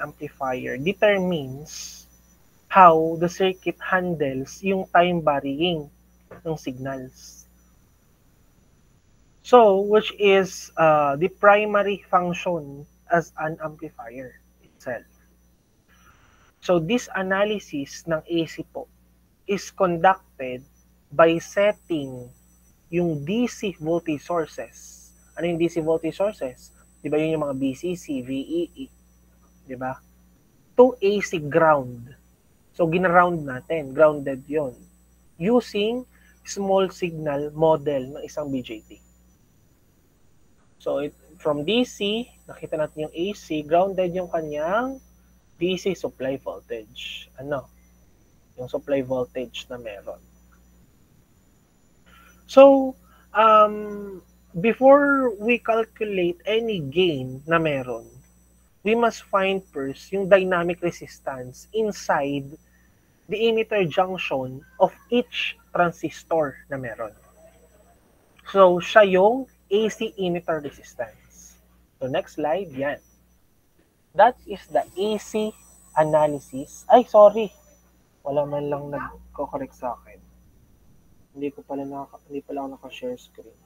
amplifier determines how the circuit handles yung time varying ng signals. So, which is the primary function as an amplifier itself. So, this analysis ng AC po is conducted by setting yung DC voltage sources. Ano yung DC voltage sources? Di ba yun yung mga BCC, VEE, di ba? To AC ground. So, gina-ground natin. Grounded yon using small signal model ng isang BJT. So, from DC, nakita natin yung AC, grounded yung kanyang DC supply voltage. Ano? Yung supply voltage na meron. So, before we calculate any gain na meron, we must find first yung dynamic resistance inside the emitter junction of each transistor na meron. So, siya yung AC emitter resistance. So, next slide, yan. That is the AC analysis. Ay, sorry. Wala man lang nagko-correct sa akin. Hindi pala ako naka-share screen.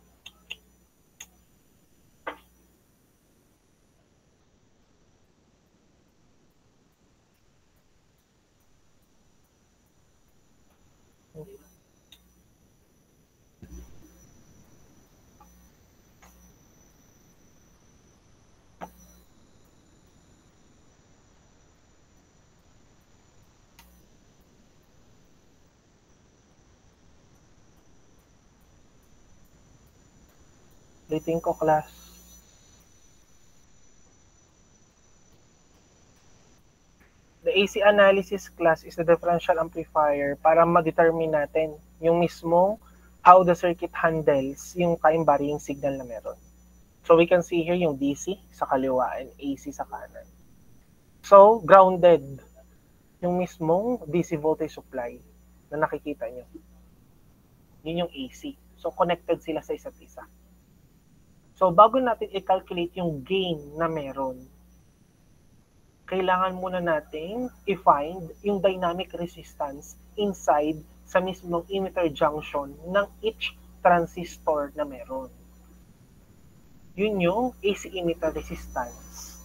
Ulitin ko, class. The AC analysis class is the differential amplifier para ma-determine natin yung mismong how the circuit handles yung time varying signal na meron. So we can see here yung DC sa kaliwa and AC sa kanan. So, grounded yung mismong DC voltage supply na nakikita nyo. Yun yung AC. So, connected sila sa isa't isa. So, bago natin i-calculate yung gain na meron, kailangan muna nating i-find yung dynamic resistance inside sa mismong emitter junction ng each transistor na meron. Yun yung AC emitter resistance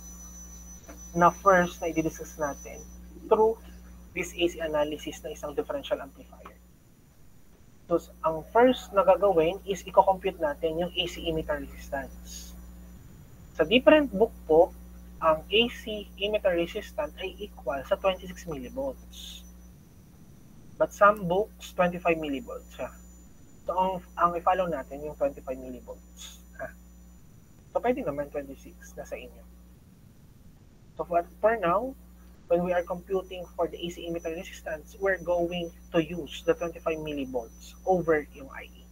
na first na i-discuss natin through this AC analysis ng isang differential amplifier. So, ang first na gagawin is i-compute natin yung AC emitter resistance. Sa different book po, ang AC emitter resistance ay equal sa 26 millivolts. But some books, 25 millivolts. So, ang i-follow natin yung 25 millivolts. So, pwede naman 26 na sa inyo. So, for now, when we are computing for the AC emitter resistance, we're going to use the 25 millivolts over yung IE.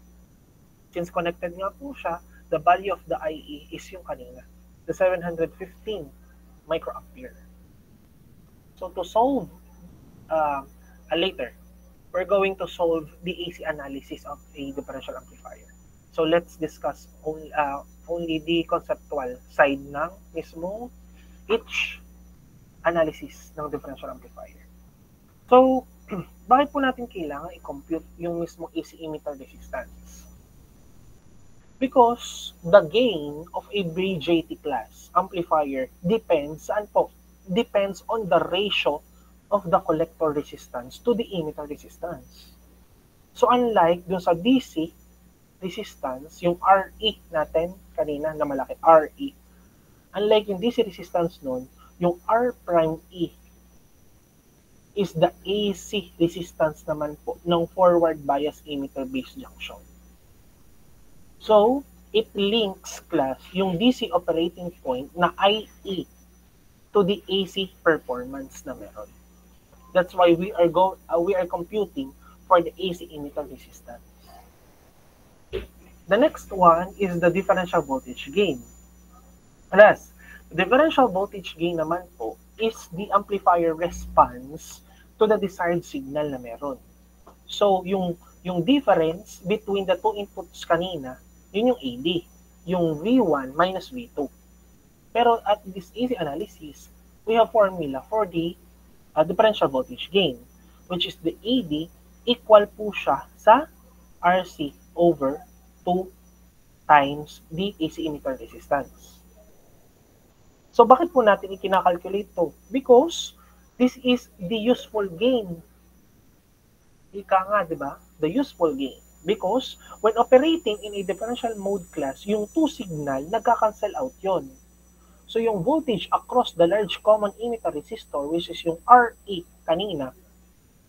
Since connected nga po siya, the value of the IE is yung kanina, the 715 microampere. So to solve later, we're going to solve the AC analysis of a differential amplifier. So let's discuss only the conceptual side ng mismong each analysis ng differential amplifier. So, bakit po natin kailangan i-compute yung mismong AC emitter resistance? Because the gain of a BJT class amplifier depends on the ratio of the collector resistance to the emitter resistance. So, unlike dun sa DC resistance, yung RE natin kanina na malaki, RE, unlike yung DC resistance nun, yung R prime E is the AC resistance naman po ng forward bias emitter base junction. So, it links class yung DC operating point na IE to the AC performance na meron. That's why we are computing for the AC emitter resistance. The next one is the differential voltage gain. Plus, differential voltage gain naman po is the amplifier response to the desired signal na meron. So, yung difference between the two inputs kanina, yun yung AD, yung V1 minus V2. Pero at this AC analysis, we have formula for the differential voltage gain, which is the AD equal po siya sa RC over 2 times the AC emitter resistance. So bakit po natin ikinakalculate to? Because this is the useful gain. Ika nga, di ba? The useful gain. Because when operating in a differential mode class, yung 2 signal, nagka-cancel out yon. So yung voltage across the large common emitter resistor, which is yung RE kanina,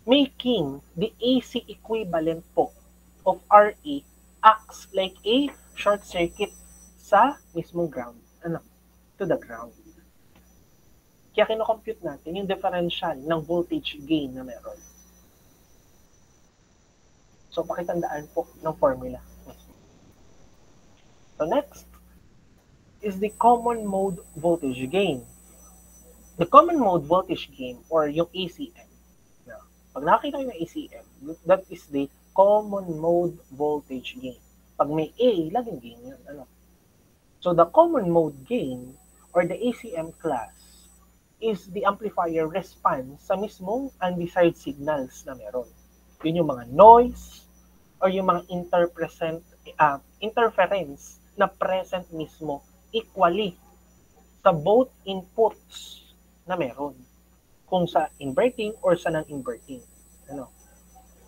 making the AC equivalent po of RE acts like a short circuit sa mismong ground, to the ground. Kaya kinocompute natin yung differential ng voltage gain na meron. So, pakitandaan po ng formula. So, next is the common mode voltage gain. The common mode voltage gain, or yung ACM. Now, pag nakita nyo yung ACM, that is the common mode voltage gain. Pag may A, laging gain yun. So, the common mode gain, or the ACM class, is the amplifier response sa mismong undesired signals na meron. Yun yung mga noise, or yung mga interference na present mismo equally sa both inputs na meron. Kung sa inverting or sa non-inverting.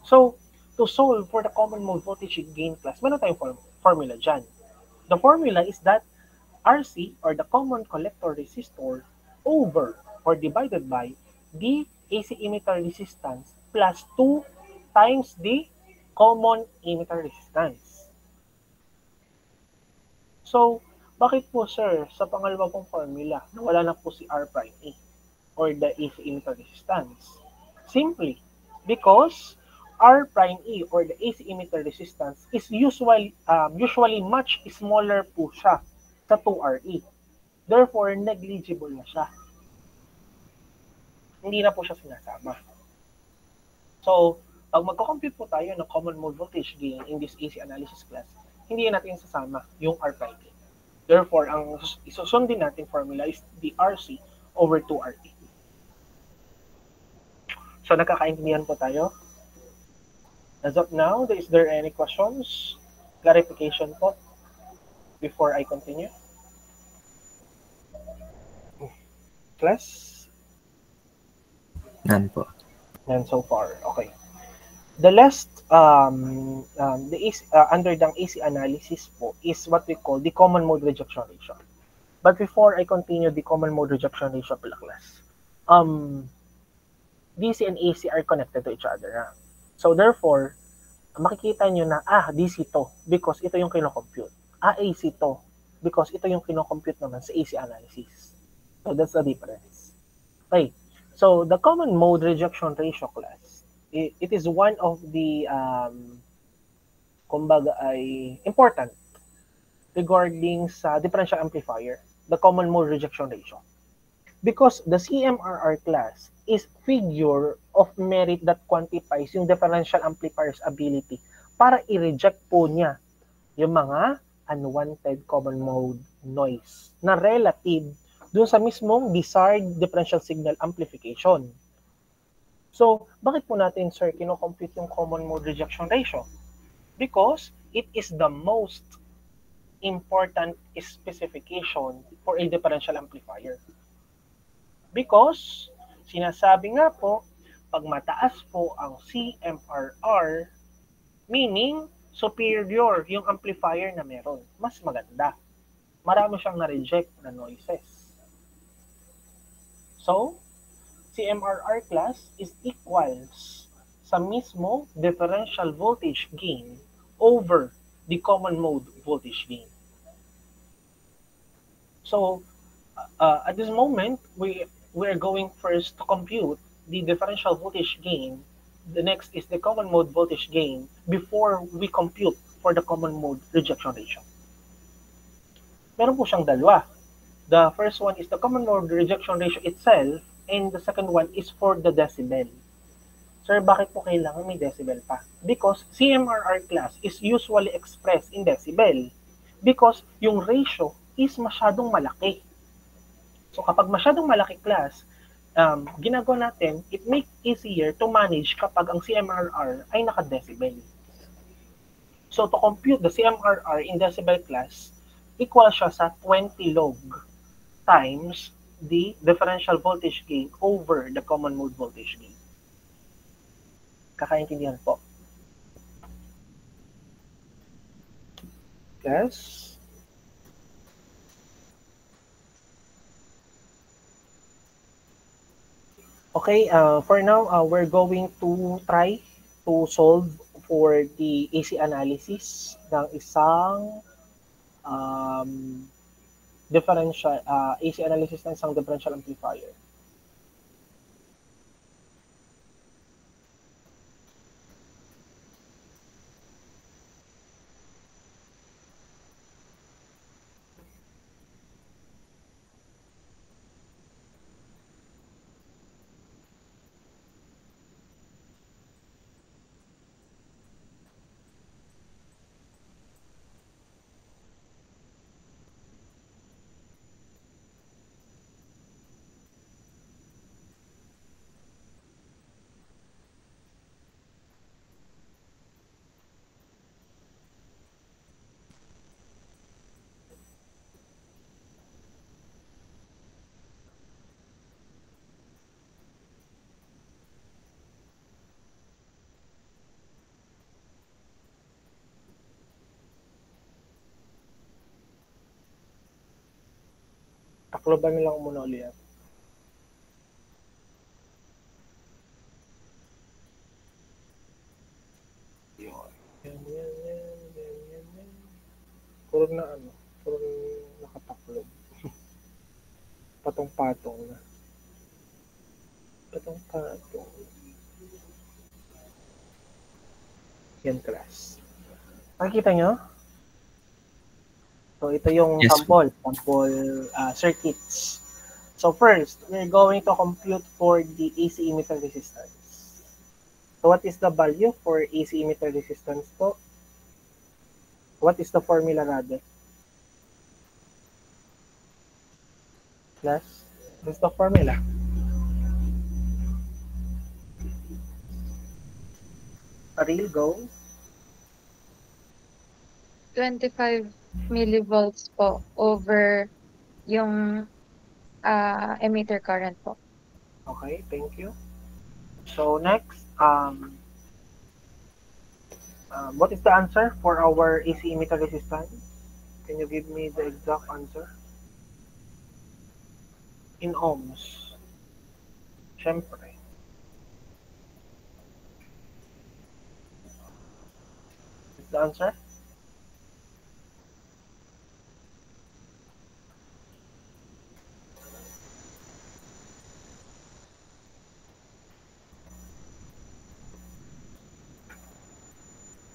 So, to solve for the common mode voltage gain class, meron tayong formula dyan. The formula is that RC, or the common collector resistor, over or divided by the AC emitter resistance plus 2 times the common emitter resistance. So, bakit po sir, sa pangalawa pong formula, nawala na po si R prime E, or the AC emitter resistance? Simply, because R prime E, or the AC emitter resistance, is usually much smaller po siya sa 2RE. Therefore, negligible na siya. Hindi na po siya sinasama. So, pag magko-compute po tayo ng common mode voltage gain in this AC analysis class, hindi natin sasama yung R prime E. Therefore, ang isusundin natin formula is the RC over 2RE. So, nakakaintindihan po tayo? As of now, is there any questions? Clarification po before I continue? Class? None po. None so far. Okay. The last, the AC, under the AC analysis po is what we call the common mode rejection ratio. But before I continue the common mode rejection ratio pala class, DC and AC are connected to each other. So therefore, makikita nyo na, DC to because ito yung kinocompute. AC to because ito yung kinocompute naman sa AC analysis. So that's the difference. Okay. So the common mode rejection ratio class, it is one of the kumbaga ay important regarding sa differential amplifier, the common mode rejection ratio. Because the CMRR class is figure of merit that quantifies yung differential amplifier's ability para i-reject po niya yung mga unwanted common mode noise na relative dun sa mismong desired differential signal amplification. So, bakit po natin, sir, kino-compute yung common mode rejection ratio? Because it is the most important specification for a differential amplifier. Because, sinasabi nga po, pag mataas po ang CMRR, meaning superior yung amplifier na meron, mas maganda. Marami siyang na-reject na noises. So, CMRR class is equals sa mismo differential voltage gain over the common mode voltage gain. So, at this moment, we are going first to compute the differential voltage gain. The next is the common mode voltage gain before we compute for the common mode rejection ratio. Meron po siyang dalawa. The first one is the common mode rejection ratio itself, and the second one is for the decibel. Sir, bakit po kailangan may decibel pa? Because CMRR class is usually expressed in decibel because yung ratio is masyadong malaki. So kapag masyadong malaki class, ginagawa natin, it makes easier to manage kapag ang CMRR ay naka-decibel. So to compute the CMRR in decibel class, equal siya sa 20 log times the differential voltage gain over the common mode voltage gain. Kakaintindihan po? Yes? Okay, for now, we're going to try to solve for the AC analysis ng isang differential, AC analysis ng isang differential amplifier. Takloban nilang muna ulit. Yan. Puro na puro nakataklob. Patong-patong na. Patong-patong. Yan, class. Nakikita nyo? So, ito yung sample circuits. So, first, we're going to compute for the AC emitter resistance. So, what is the value for AC emitter resistance po? What is the formula rather? Class, what is the formula? Ariel, go. 25 millivolts po over yung emitter current po. Okay, thank you. So next, what is the answer for our AC emitter resistance? Can you give me the exact answer? In ohms. Syempre. What's the answer?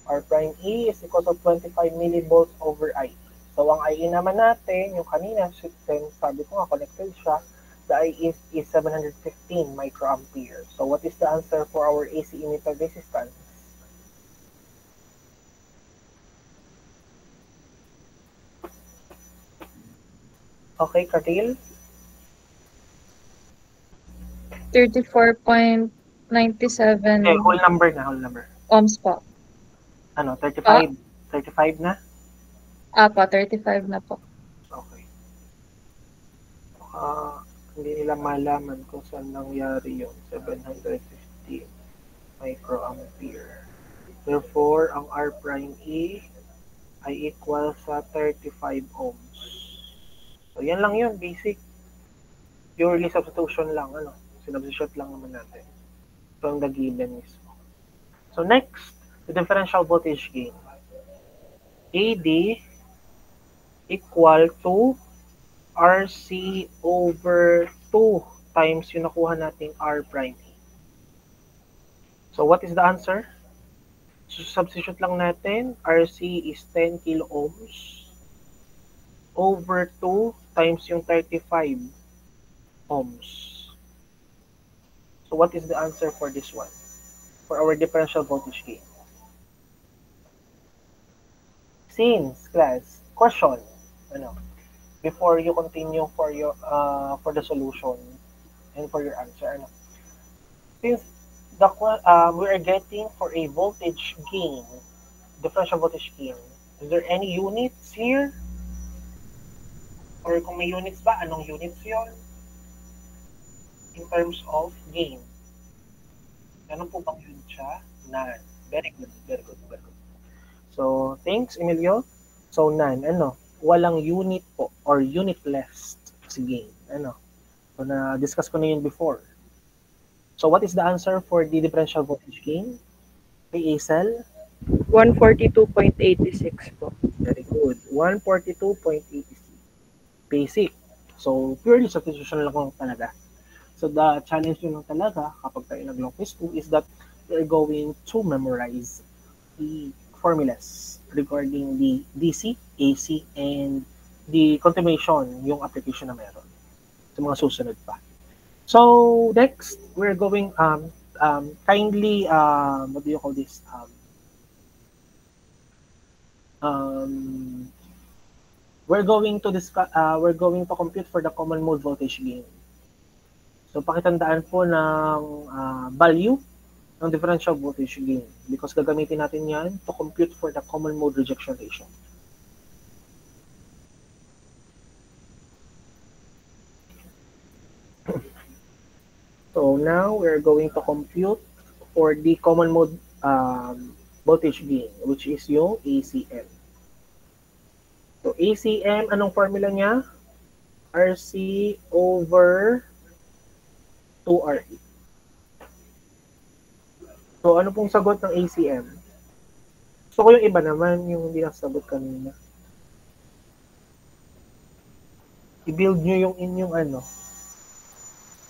R prime E is equal to 25 millivolts over IE. So, ang IE naman natin, yung kanina, sabi ko nga, connected siya, the IE is 715 microampere. So, what is the answer for our AC emitter resistance? Okay, Katil? 34.97 Okay, whole number. ohms po. Ano, 35? 35 na? Apo, 35 na po. Okay. Hindi nila malaman kung saan nangyari yung 715 microampere. Therefore, ang R prime E ay equal sa 35 ohms. So, yan lang yun, basic. Purely substitution lang, sinubstitute lang naman natin from the given mismo. So, next, the differential voltage gain. AD equal to RC over 2 times yung nakuha nating R prime E. So, what is the answer? So, substitute lang natin, RC is 10 kilo ohms over 2 times yung 35 ohms. So, what is the answer for this one? For our differential voltage gain? Since, class, question, before you continue for your for the solution and for your answer. Ano? Since we are getting for a voltage gain, differential voltage gain, is there any units here? Or kung may units ba, anong units yon in terms of gain? Ano po bang unit siya? None. Very good, very good, very good. So, thanks, Emilio. So, none. Ano? Walang unit po or unitless si gain. Ano? So, na-discuss ko na yun before. So, what is the answer for the differential voltage gain? Kay Acel? 142.86 po. Very good. 142.86. Basic. So, purely substitution lang talaga. So, the challenge nyo lang talaga kapag tayo nag-long quiz 2 is that we're going to memorize the formulas regarding the DC, AC, and the continuation, yung application na meron. Sa mga susunod pa. So, next, we're going, kindly, what do you call this? We're going to discuss, we're going to compute for the common mode voltage gain. So, pakitandaan po ng value ng differential voltage gain because gagamitin natin yan to compute for the common mode rejection ratio. So, now we're going to compute for the common mode voltage gain, which is yung ACM. So, ACM, anong formula niya? RC over 2RE. So, ano pong sagot ng ACM? Gusto ko yung iba naman, yung hindi nasagot kanina. I-build nyo yung inyong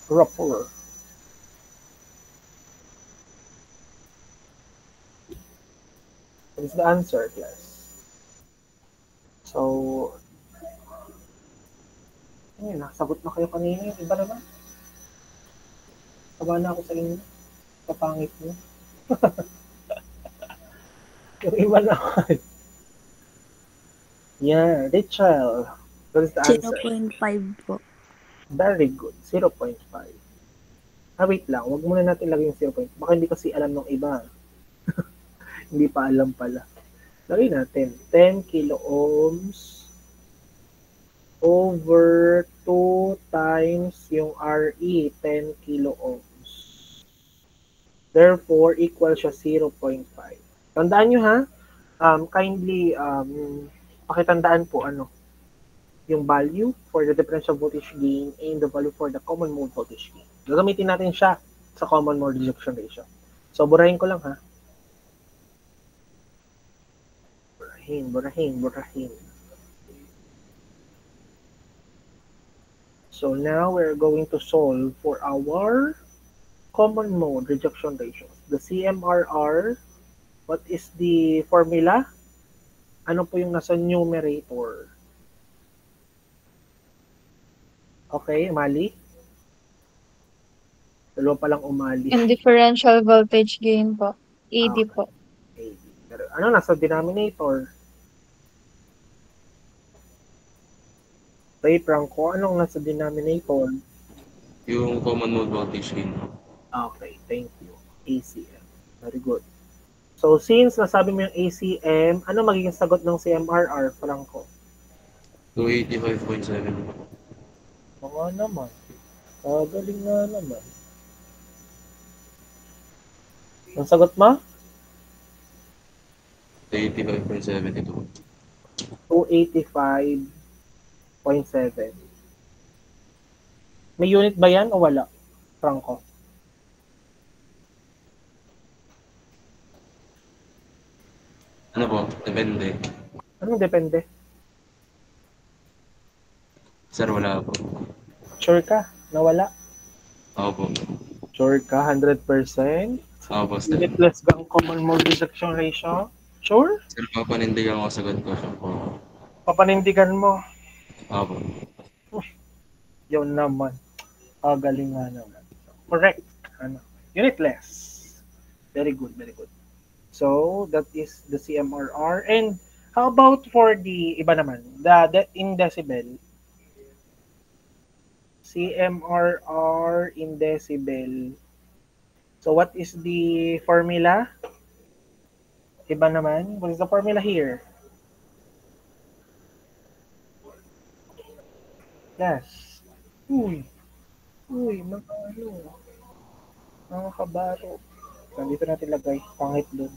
rapport. What is the answer, class? So, ayun, nasagot na kayo kanina. Yung iba naman. Sawa na ako sa inyo. Kapangit nyo. Yung iba naman. Yeah, Rachel. What is the answer? 0.5 po. Very good. 0.5. Wait lang. Huwag muna natin lagay yung 0.5. Baka hindi kasi alam ng iba. Hindi pa alam pala. Lagay natin. 10 kilo ohms over 2 times yung RE. 10 kilo ohms. Therefore, equal siya 0.5. Tandaan nyo ha. Kindly, pakitandaan po yung value for the differential voltage gain and the value for the common mode voltage gain. Gagamitin natin siya sa common mode rejection ratio. So, burahin ko lang ha. Burahin. So, now we're going to solve for our common mode rejection ratio. The CMRR, what is the formula? Ano po yung nasa numerator? Okay, Mali? Dalawa palang umali. And differential voltage gain po. AD po. AD. Pero ano nasa denominator? Ray Franco, anong nasa denominator? Yung common mode voltage gain. Okay, thank you. ACM. Very good. So, since nasabi mo yung ACM, ano magiging sagot ng CMRR, Franco? 285.7. Mga naman. Kagaling nga naman. Ang sagot mo? 285.72. 285.7. May unit ba yan o wala, Franco? Ano po? Depende. Anong depende? Sir, wala po. Sure ka na wala? Ako po. Sure ka 100%? Ako po, sir. Unitless ba ang common mode rejection ratio? Sure? Sir, papanindigan ko sagot ko siya po. Papanindigan mo. Ako po. Yun naman. Galing nga naman. Correct. Unitless. Very good, very good. So, that is the CMRR. And how about for the iba naman? The in decibel, CMRR in decibel. So what is the formula? Iba naman. What is the formula here? Yes. Uy. Uy, mga kabaro. Nandito natin lagay. Pangit dun.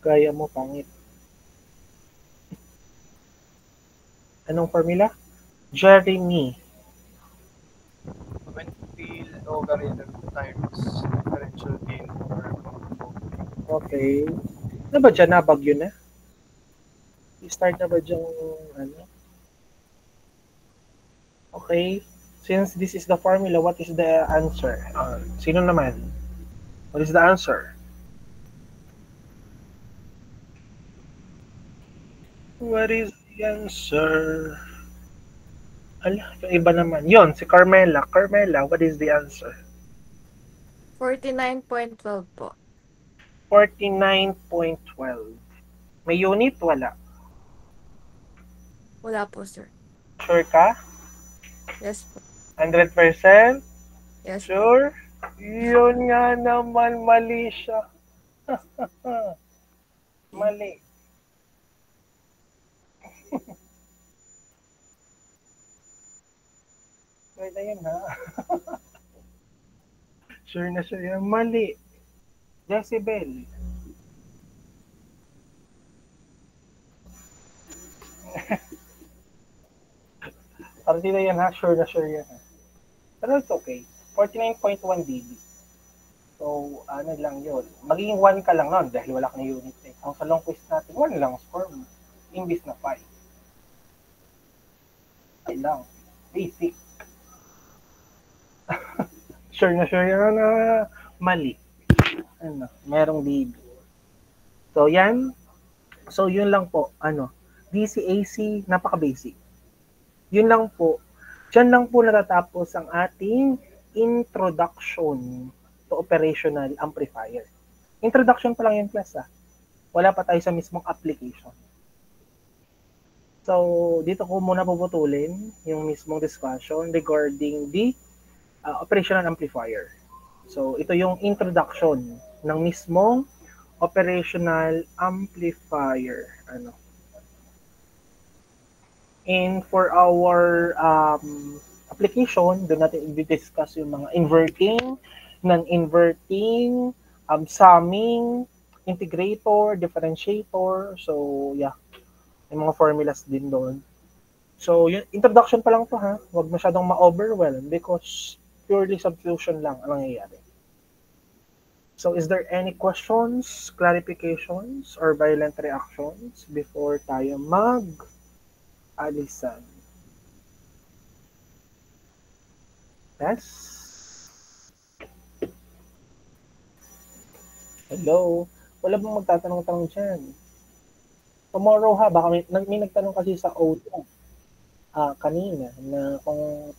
Gaya mo, pangit. Anong formula? Jeremy. When the logarithm times differential gain or Okay. Ano ba dyan? Nabagyo na? I-start na ba dyan ano? Okay. Since this is the formula, what is the answer? Sino naman? What is the answer? What is the answer? Ala, yung iba naman. Yon, si Carmela. Carmela, what is the answer? 49.12 po. 49.12. May unit? Wala. Wala po, sir. Sure ka? Yes po. 100%? Yes po. Sure? Yun nga naman, mali siya. Mali. Wait na yun, ha? Sure na sure yan. Mali. Decibel. Parang di na yan, ha? Sure na sure yan, ha? Pero it's okay. 49.1 dB. So, ano lang yun. Magiging 1 ka lang nun dahil wala kang unit. Eh. Ang sa long quiz natin, 1 lang score mo. Imbis na 5. 5 lang. Basic. Sure na sure yan na mali. Ano, merong dB. So, yan. So, yun lang po. Ano, DC-AC, napaka-basic. Yun lang po. Diyan lang po natatapos ang ating introduction to operational amplifier. Introduction pa lang yung class, ha. Wala pa tayo sa mismong application. So, dito ko muna puputulin yung mismong discussion regarding the operational amplifier. So, ito yung introduction ng mismong operational amplifier. Ano? And for our application, doon natin i-discuss yung mga inverting, non-inverting, summing, integrator, differentiator. So, yeah. May mga formulas din doon. So, yung introduction pa lang to, ha. Huwag masyadong ma-overwhelm because purely substitution lang ang nangyayari. So, is there any questions, clarifications, or violent reactions before tayo mag-alisan? Yes? Hello? Wala bang magtatanong-tanong dyan? Tomorrow, ha? Baka may nagtanong kasi sa O2 kanina na kung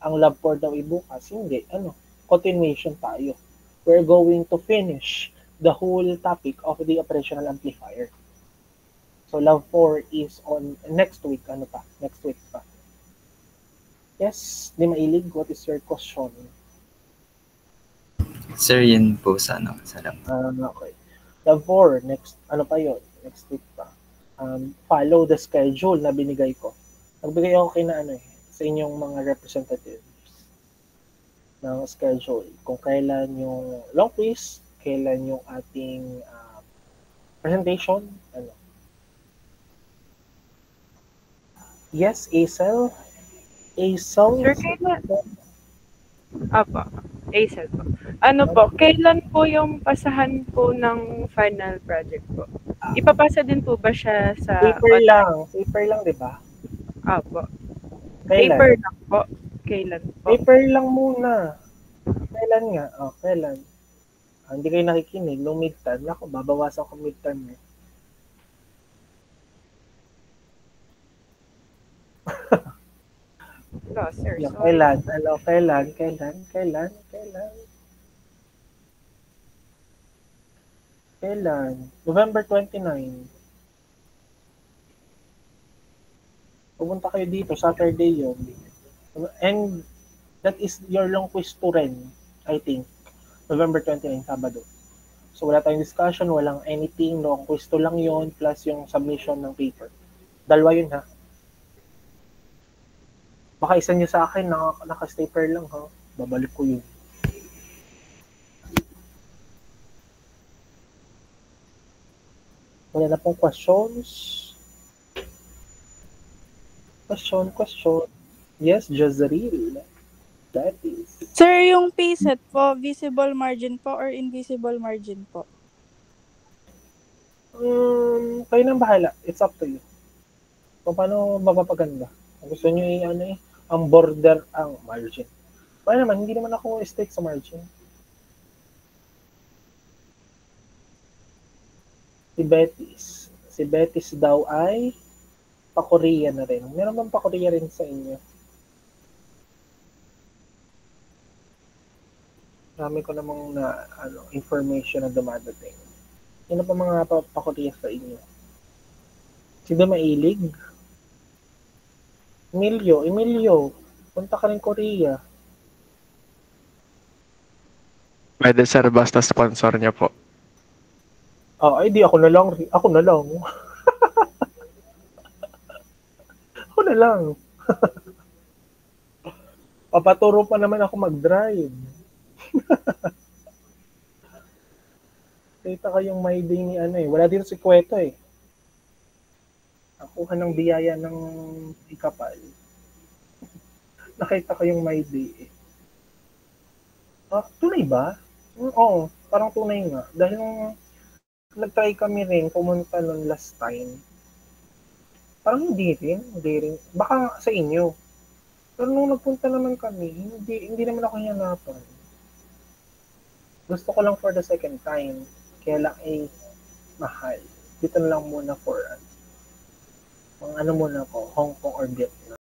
ang lab for daw ibukas. Hindi. Ano? Continuation tayo. We're going to finish the whole topic of the operational amplifier. So, lab 4 is on next week. Ano pa? Next week pa. Yes, Di Mailig, what is your question? Sir, yun po sana. Okay. Lab 4, next, ano pa yun? Next week pa. Follow the schedule na binigay ko. Nagbigay ako kay na sa inyong mga representatives ng schedule. Kung kailan yung long quiz, kailan yung ating presentation, ano. Yes, Acel? Sir, kailan? Apa, ASEL po. Ano po, kailan po yung pasahan po ng final project po? Ipapasa din po ba siya sa... Paper lang, di ba? Apo. Kailan? Paper lang po. Kailan po? Paper lang muna. Kailan nga? Kailan? Hindi kayo nakikinig. No midterm. Ako, babawasan ko midterm eh. No, sir. Yeah, Sorry. Kailan? November 29. Pupunta kayo dito, Saturday yun. And That is your long quiz 2 rin, I think. November 29, Sabado. So wala tayong discussion, walang anything, long quiz 2 lang yon plus yung submission ng paper. Dalawa yun ha. Baka isa nyo sa akin, naka-stapler lang ha. Babalik ko yun. Wala na pong questions. Question. Yes, Jazreel. That is. Sir, yung PSET po, visible margin po or invisible margin po? Kayo nang bahala. It's up to you. Kung paano mapapaganda. Kung gusto nyo ang border ang margin. Kaya naman, hindi naman ako stick sa margin. Si Betis daw ay pa-Korea na rin. Meron bang pa-Korea rin sa inyo? Marami ko namang information na dumadating. Sino pa mga pa-Korea sa inyo? Sino mailig? Emilio, punta ka rin Korea. Pwede sir, basta sponsor niya po. Ay di ako na lang. Ako na lang. Papaturo pa naman ako mag-drive. Kita kayong may day ni wala dito si Kweto eh. Nakuha ng biyaya ng ikapal. Nakita ko yung may day eh. Tunay ba? Oo, parang tunay nga. Dahil nung nag-try kami rin pumunta noon last time. Parang hindi rin. Baka sa inyo. Pero nung nagpunta naman kami, hindi naman ako hinanapan. Gusto ko lang for the second time. Kaya lang mahal. Dito na lang muna for muna ko, Hong Kong or Vietnam.